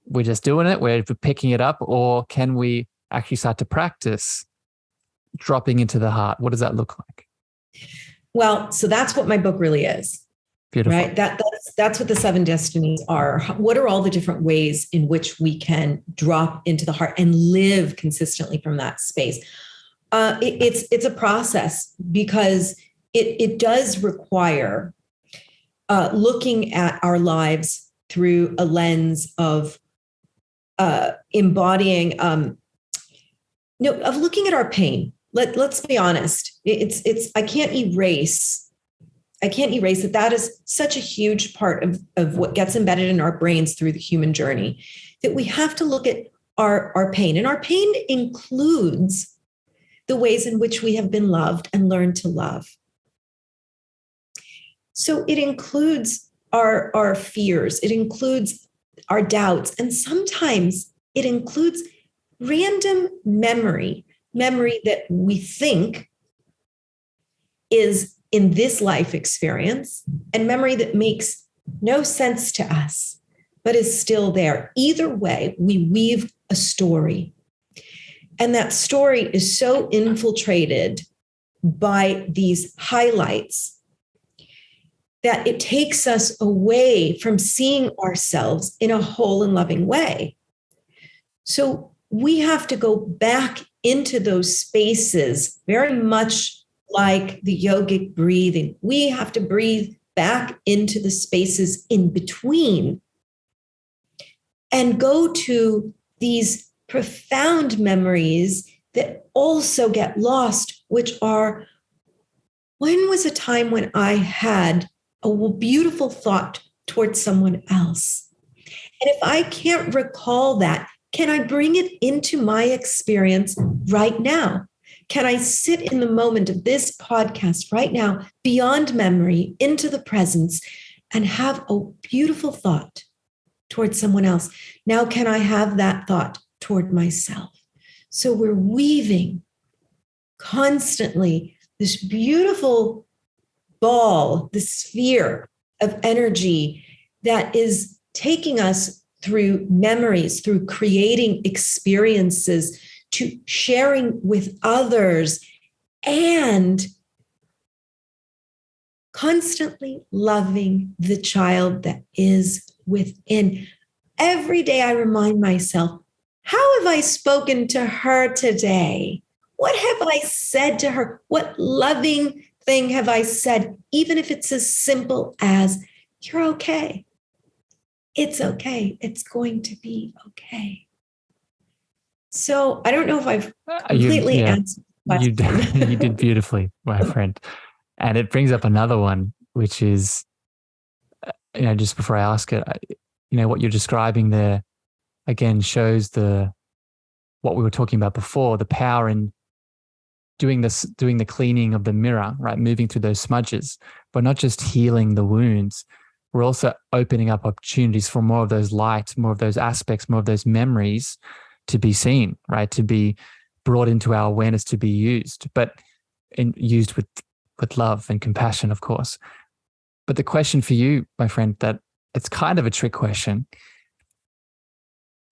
we're just doing it, we're picking it up, or can we actually start to practice dropping into the heart? What does that look like? Well, so that's what my book really is. Beautiful. Right? That's what the 7 destinies are. What are all the different ways in which we can drop into the heart and live consistently from that space? It's a process, because it does require looking at our lives through a lens of embodying, of looking at our pain. Let's be honest. I can't erase that is such a huge part of what gets embedded in our brains through the human journey, that we have to look at our pain. And our pain includes the ways in which we have been loved and learned to love. So it includes our fears, it includes our doubts, and sometimes it includes random memory that we think is in this life experience, and memory that makes no sense to us, but is still there. Either way, we weave a story. And that story is so infiltrated by these highlights that it takes us away from seeing ourselves in a whole and loving way. So we have to go back into those spaces, very much like the yogic breathing. We have to breathe back into the spaces in between and go to these profound memories that also get lost, which are, when was a time when I had a beautiful thought towards someone else? And if I can't recall that, can I bring it into my experience right now? Can I sit in the moment of this podcast right now, beyond memory, into the presence, and have a beautiful thought towards someone else. Now, can I have that thought toward myself? So we're weaving constantly this beautiful ball, this sphere of energy that is taking us through memories, through creating experiences, to sharing with others, and constantly loving the child that is within. Every day I remind myself, how have I spoken to her today? What have I said to her? What loving thing have I said? Even if it's as simple as, you're okay. It's okay. It's going to be okay. So I don't know if I've completely answered the question. You did beautifully, my friend. And it brings up another one, which is, just before I ask it, what you're describing there, again, shows what we were talking about before, the power in doing the cleaning of the mirror, right? Moving through those smudges, but not just healing the wounds. We're also opening up opportunities for more of those light, more of those aspects, more of those memories to be seen, right? To be brought into our awareness, to be used, but used with love and compassion, of course. But the question for you, my friend, that it's kind of a trick question.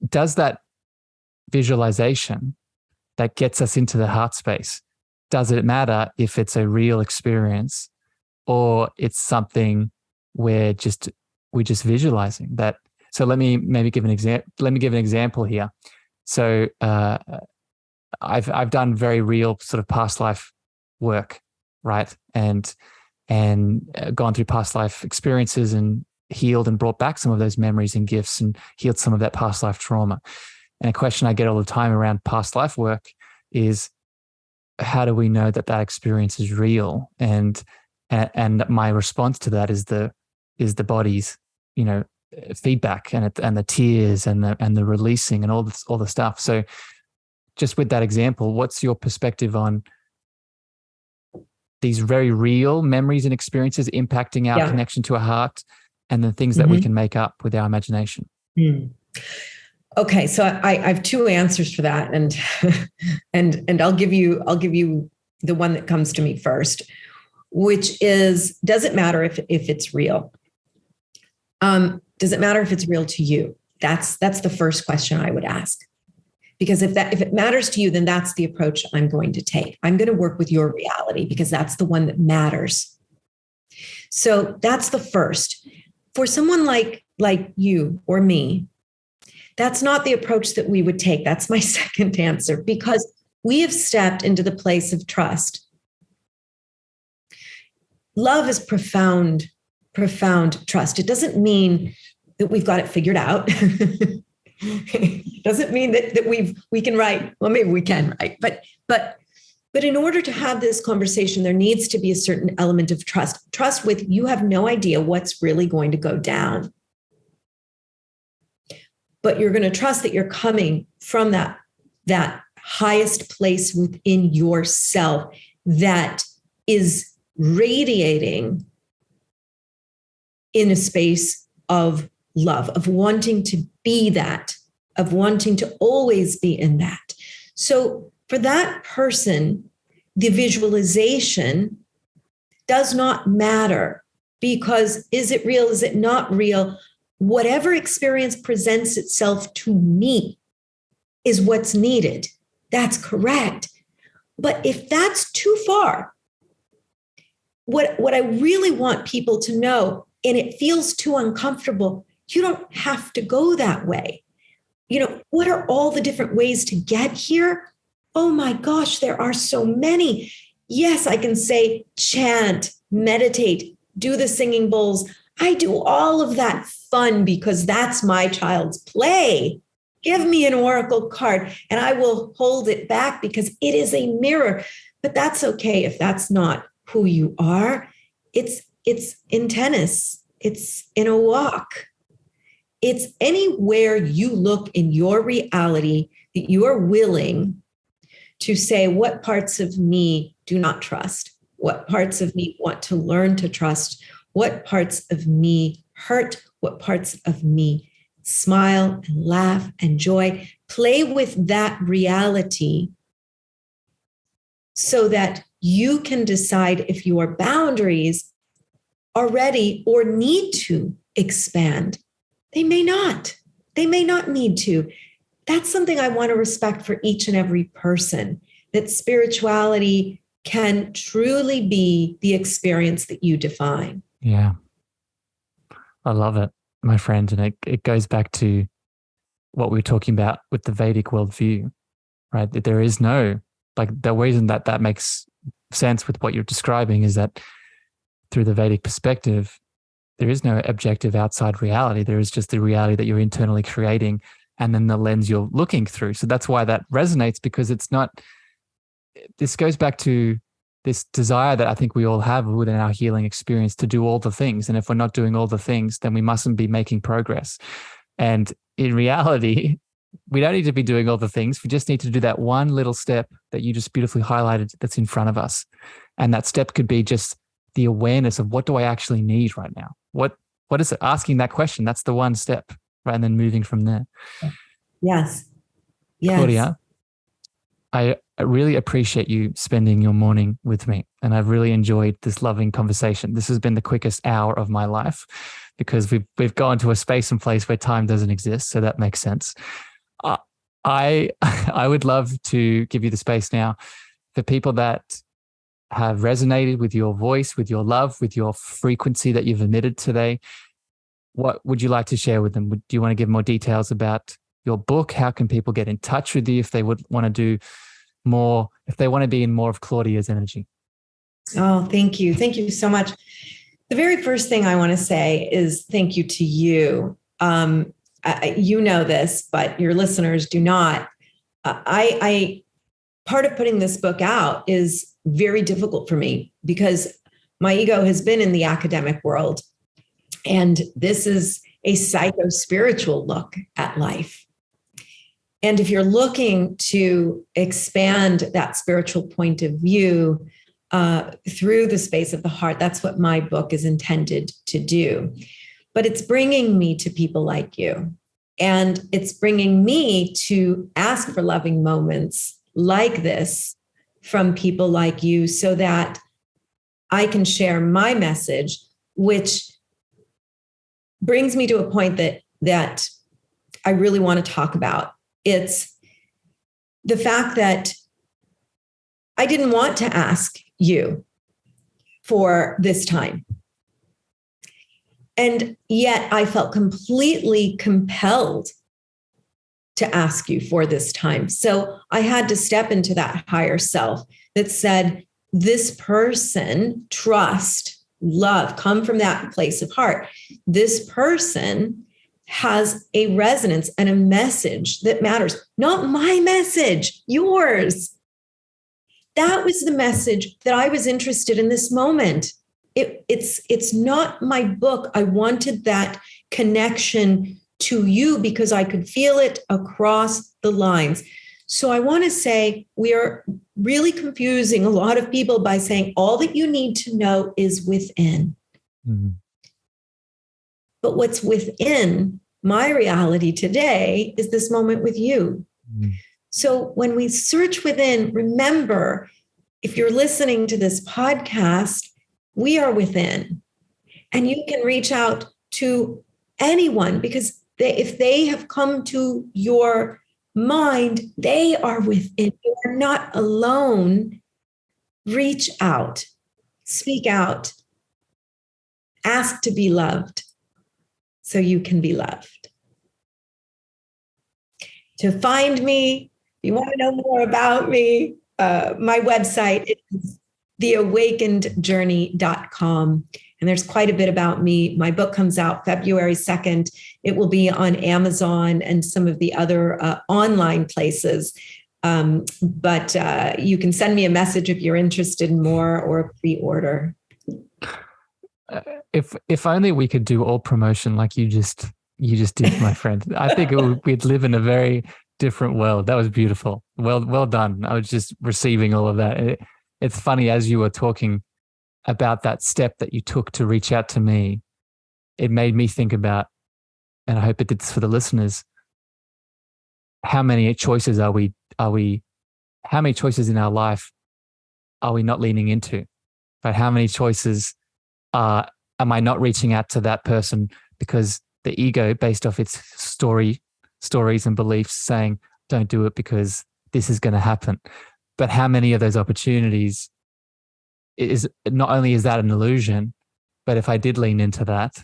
Does that visualization that gets us into the heart space, does it matter if it's a real experience or it's something where we're just visualizing that? So let me give an example here. So I've done very real sort of past life work, right? And gone through past life experiences and healed and brought back some of those memories and gifts and healed some of that past life trauma. And a question I get all the time around past life work is, how do we know that experience is real? And my response to that is the body's, feedback and the tears and the releasing and all the stuff. So just with that example, what's your perspective on these very real memories and experiences impacting our connection to our heart, and the things that we can make up with our imagination? Okay, so I have two answers for that, and I'll give you the one that comes to me first, which is, does it matter if it's real? Does it matter if it's real to you? That's the first question I would ask. Because if it matters to you, then that's the approach I'm going to take. I'm going to work with your reality because that's the one that matters. So that's the first. For someone like you or me, that's not the approach that we would take. That's my second answer, because we have stepped into the place of trust. Love is profound trust. It doesn't mean that we've got it figured out. It doesn't mean that we can write. Well, maybe we can write, but in order to have this conversation, there needs to be a certain element of trust. Trust with, you have no idea what's really going to go down, but you're going to trust that you're coming from that highest place within yourself that is radiating in a space of love, of wanting to be that, of wanting to always be in that. So for that person, the visualization does not matter, because is it real? Is it not real? Whatever experience presents itself to me is what's needed. That's correct. But if that's too far, what I really want people to know, and it feels too uncomfortable, you don't have to go that way. What are all the different ways to get here? Oh my gosh, there are so many. Yes, I can say chant, meditate, do the singing bowls. I do all of that fun because that's my child's play. Give me an oracle card and I will hold it back because it is a mirror. But that's okay if that's not who you are. It's in tennis. It's in a walk. It's anywhere you look in your reality that you are willing to say, what parts of me do not trust? What parts of me want to learn to trust? What parts of me hurt? What parts of me smile and laugh and joy? Play with that reality so that you can decide if your boundaries are ready or need to expand. They may not. They may not need to. That's something I want to respect for each and every person, that spirituality can truly be the experience that you define. Yeah. I love it, my friend. And it goes back to what we were talking about with the Vedic worldview, right? That there is no, like, the reason that makes sense with what you're describing is that through the Vedic perspective, there is no objective outside reality. There is just the reality that you're internally creating and then the lens you're looking through. So that's why that resonates, because it's not, this goes back to this desire that I think we all have within our healing experience to do all the things. And if we're not doing all the things, then we mustn't be making progress. And in reality, we don't need to be doing all the things. We just need to do that one little step that you just beautifully highlighted that's in front of us. And that step could be just the awareness of, what do I actually need right now? What is it? Asking that question. That's the one step, right? And then moving from there. Yes. Yes. Claudia, I really appreciate you spending your morning with me. And I've really enjoyed this loving conversation. This has been the quickest hour of my life because we've gone to a space and place where time doesn't exist. So that makes sense. I would love to give you the space now for people that have resonated with your voice, with your love, with your frequency that you've emitted today. What would you like to share with them? Do you want to give more details about your book? How can people get in touch with you if they would want to do more, if they want to be in more of Claudia's energy? Oh, thank you. Thank you so much. The very first thing I want to say is thank you to you. You know this, but your listeners do not. Part of putting this book out is very difficult for me because my ego has been in the academic world. And this is a psycho-spiritual look at life. And if you're looking to expand that spiritual point of view through the space of the heart, that's what my book is intended to do. But it's bringing me to people like you. And it's bringing me to ask for loving moments like this from people like you so that I can share my message, which brings me to a point that I really want to talk about. It's the fact that I didn't want to ask you for this time. And yet I felt completely compelled to ask you for this time. So I had to step into that higher self that said, this person, trust, love, come from that place of heart. This person has a resonance and a message that matters. Not my message, yours. That was the message that I was interested in this moment. It's not my book. I wanted that connection to you because I could feel it across the lines. So I want to say we are really confusing a lot of people by saying all that you need to know is within. Mm-hmm. But what's within my reality today is this moment with you. Mm-hmm. So when we search within, remember, if you're listening to this podcast, we are within. And you can reach out to anyone because if they have come to your mind, they are within. You are not alone. Reach out, speak out, ask to be loved so you can be loved. To find me, if you want to know more about me, my website is theawakenedjourney.com. And there's quite a bit about me. My book comes out February 2nd. It will be on Amazon and some of the other online places. But you can send me a message if you're interested in more or pre-order. If only we could do all promotion like you just did, my friend. I think we'd live in a very different world. That was beautiful. Well done. I was just receiving all of that. It's funny, as you were talking, about that step that you took to reach out to me, it made me think about, and I hope it did this for the listeners, how many choices how many choices in our life are we not leaning into? Right? How many choices am I not reaching out to that person because the ego, based off its stories and beliefs, saying, don't do it because this is going to happen. But how many of those opportunities is not only is that an illusion, but if I did lean into that,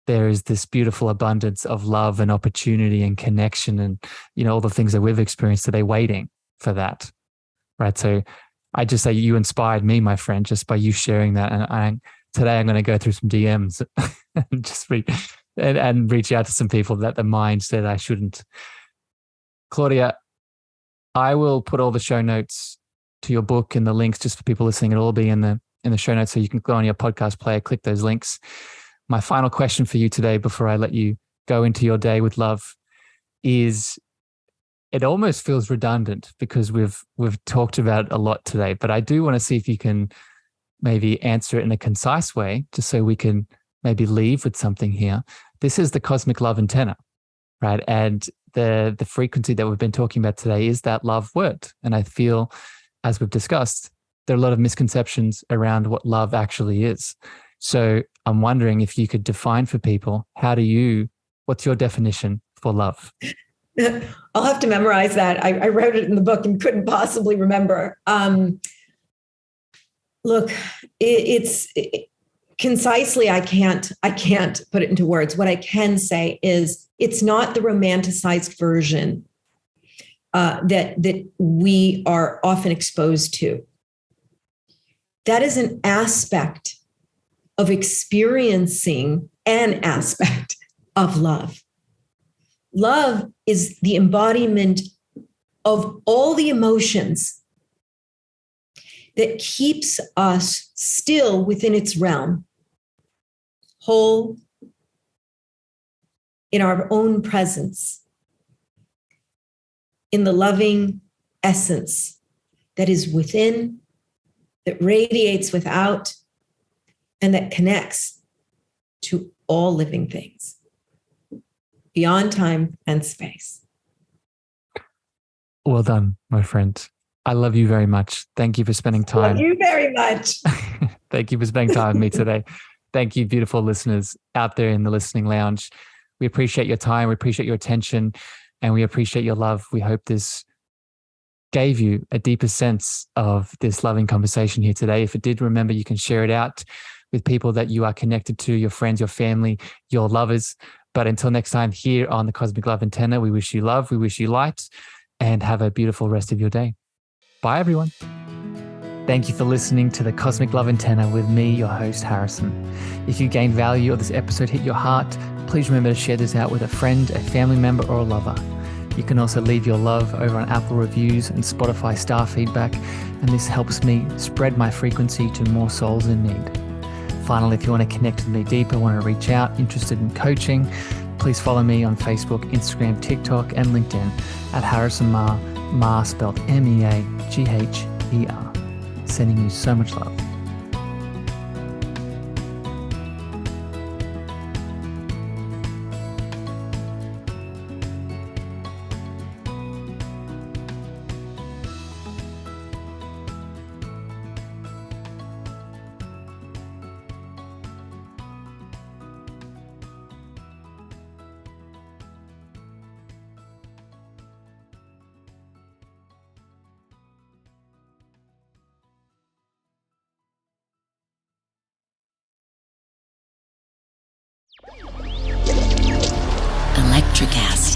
there is this beautiful abundance of love and opportunity and connection and, all the things that we've experienced today waiting for that. Right. So I just say you inspired me, my friend, just by you sharing that. And today I'm going to go through some DMs and just and reach out to some people that the mind said I shouldn't. Claudia, I will put all the show notes to your book and the links just for people listening. It'll all be in the show notes, so you can go on your podcast player, click those links. My final question for you today, before I let you go into your day with love, is it almost feels redundant because we've talked about it a lot today, but I do want to see if you can maybe answer it in a concise way, just so we can maybe leave with something here. This is the cosmic love antenna, right? And the frequency that we've been talking about today is that love word. And I feel, as we've discussed, there are a lot of misconceptions around what love actually is. So I'm wondering if you could define for people, what's your definition for love? I'll have to memorize that. I wrote it in the book and couldn't possibly remember. Look, concisely, I can't put it into words. What I can say is it's not the romanticized version that we are often exposed to. That is an aspect of experiencing an aspect of love. Love is the embodiment of all the emotions that keeps us still within its realm, whole in our own presence, in the loving essence that is within, that radiates without, and that connects to all living things beyond time and space. Well done, my friend. I love you very much. Thank you for spending time. Love you very much. Thank you for spending time with me today. Thank you, beautiful listeners out there in the listening lounge. We appreciate your time. We appreciate your attention, and we appreciate your love. We hope this gave you a deeper sense of this loving conversation here today. If it did, remember, you can share it out with people that you are connected to, your friends, your family, your lovers. But until next time, here on the Cosmic Love Antenna, we wish you love, we wish you light, and have a beautiful rest of your day. Bye, everyone. Thank you for listening to the Cosmic Love Antenna with me, your host, Harrison. If you gained value or this episode hit your heart, please remember to share this out with a friend, a family member, or a lover. You can also leave your love over on Apple reviews and Spotify star feedback, and this helps me spread my frequency to more souls in need. Finally, if you want to connect with me deeper, want to reach out, interested in coaching, please follow me on Facebook, Instagram, TikTok, and LinkedIn at Harrison Ma, Ma spelled M-E-A-G-H-E-R. Sending you so much love. Electric acid.